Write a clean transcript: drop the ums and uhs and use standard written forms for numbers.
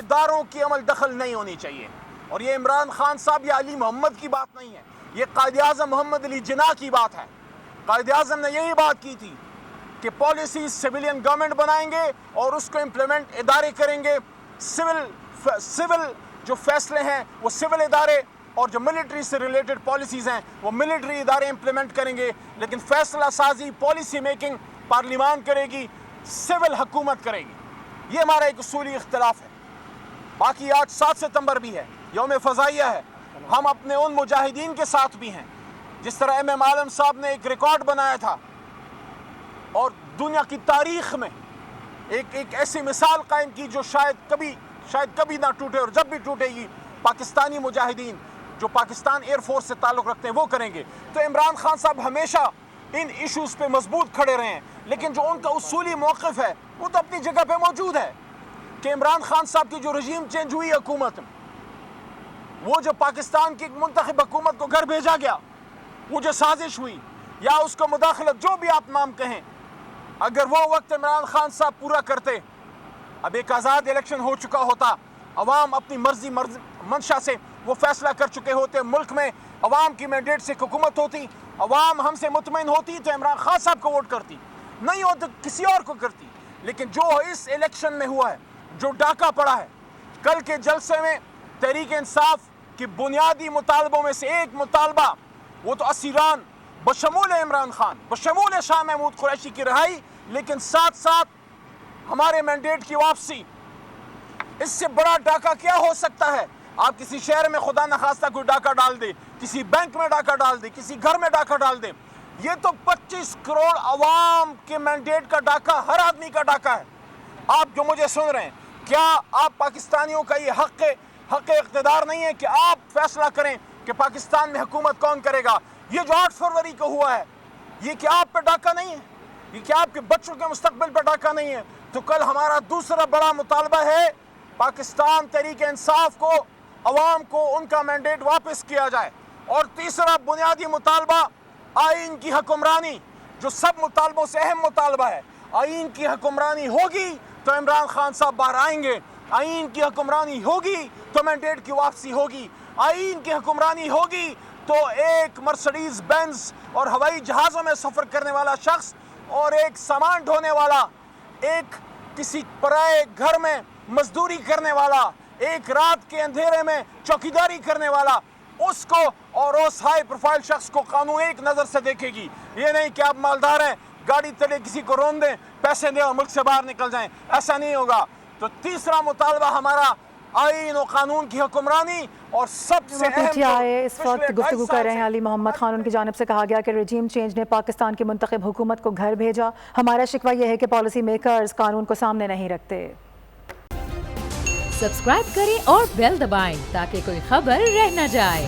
اداروں کی عمل دخل نہیں ہونی چاہیے. اور یہ عمران خان صاحب یا علی محمد کی بات نہیں ہے, یہ قائد اعظم محمد علی جناح کی بات ہے. قائد اعظم نے یہی بات کی تھی کہ پالیسی سویلین گورنمنٹ بنائیں گے اور اس کو امپلیمنٹ ادارے کریں گے. سول جو فیصلے ہیں وہ سول ادارے, اور جو ملٹری سے ریلیٹڈ پالیسیز ہیں وہ ملٹری ادارے امپلیمنٹ کریں گے. لیکن فیصلہ سازی, پالیسی میکنگ پارلیمان کرے گی, سول حکومت کرے گی. یہ ہمارا ایک اصولی اختلاف ہے. باقی آج 7 ستمبر بھی ہے, یوم فضائیہ ہے. ہم اپنے ان مجاہدین کے ساتھ بھی ہیں. جس طرح ایم عالم صاحب نے ایک ریکارڈ بنایا تھا اور دنیا کی تاریخ میں ایک ایسی مثال قائم کی جو شاید کبھی نہ ٹوٹے, اور جب بھی ٹوٹے گی پاکستانی مجاہدین جو پاکستان ایئر فورس سے تعلق رکھتے ہیں وہ کریں گے. تو عمران خان صاحب ہمیشہ ان ایشوز پہ مضبوط کھڑے رہے ہیں, لیکن جو ان کا اصولی موقف ہے وہ تو اپنی جگہ پہ موجود ہے کہ عمران خان صاحب کی جو رژیم چینج ہوئی حکومت, وہ جو پاکستان کی منتخب حکومت کو گھر بھیجا گیا, وہ جو سازش ہوئی یا اس کو مداخلت, جو بھی آپ نام کہیں, اگر وہ وقت عمران خان صاحب پورا کرتے, اب ایک آزاد الیکشن ہو چکا ہوتا, عوام اپنی مرضی منشا سے وہ فیصلہ کر چکے ہوتے, ملک میں عوام کی مینڈیٹ سے حکومت ہوتی, عوام ہم سے مطمئن ہوتی تو عمران خان صاحب کو ووٹ کرتی, نہیں ہو تو کسی اور کو کرتی. لیکن جو اس الیکشن میں ہوا ہے, جو ڈاکہ پڑا ہے, کل کے جلسے میں تحریک انصاف کی بنیادی مطالبوں میں سے ایک مطالبہ وہ تو اسیران بشمول عمران خان, بشمول شاہ محمود قریشی کی رہائی, لیکن ساتھ ساتھ ہمارے مینڈیٹ کی واپسی. اس سے بڑا ڈاکہ کیا ہو سکتا ہے؟ آپ کسی شہر میں خدا نخواستہ کوئی ڈاکہ ڈال دے, کسی بینک میں ڈاکہ ڈال دے, کسی گھر میں ڈاکہ ڈال دے. یہ تو 25 کروڑ عوام کے مینڈیٹ کا ڈاکہ, ہر آدمی کا ڈاکہ ہے. آپ جو مجھے سن رہے ہیں, کیا آپ پاکستانیوں کا یہ حق اقتدار نہیں ہے کہ آپ فیصلہ کریں کہ پاکستان میں حکومت کون کرے گا؟ یہ جو 8 فروری کو ہوا ہے, یہ کیا آپ پہ ڈاکہ نہیں ہے؟ یہ کیا آپ کے بچوں کے مستقبل پہ ڈاکہ نہیں ہے؟ تو کل ہمارا دوسرا بڑا مطالبہ ہے, پاکستان تحریک انصاف کو, عوام کو ان کا مینڈیٹ واپس کیا جائے. اور تیسرا بنیادی مطالبہ آئین کی حکمرانی, جو سب مطالبوں سے اہم مطالبہ ہے. آئین کی حکمرانی ہوگی تو عمران خان صاحب باہر آئیں گے, آئین کی حکمرانی ہوگی تو مینڈیٹ کی واپسی ہوگی, آئین کی حکمرانی ہوگی تو ایک مرسڈیز بینز اور ہوائی جہازوں میں سفر کرنے والا شخص اور ایک سامان ڈھونے والا, ایک کسی پرائے گھر میں مزدوری کرنے والا, ایک رات کے اندھیرے میں چوکیداری کرنے والا, اس کو اور اس ہائی پروفائل شخص کو قانون ایک نظر سے دیکھے گی. یہ نہیں کہ آپ مالدار ہیں, گاڑی تلے کسی کو رون دیں, پیسے دیں اور ملک سے باہر نکل جائیں, ایسا نہیں ہوگا. تو تیسرا مطالبہ ہمارا آئین و قانون کی حکمرانی, اور سب سے پی ٹی آئی اس وقت گفتگو کر رہے ہیں علی محمد خان. ان کی جانب سے کہا گیا کہ رجیم چینج نے پاکستان کی منتخب حکومت کو گھر بھیجا. ہمارا شکوہ یہ ہے کہ پالیسی میکرز قانون کو سامنے نہیں رکھتے. سبسکرائب کریں اور بیل دبائیں تاکہ کوئی خبر رہ نہ جائے.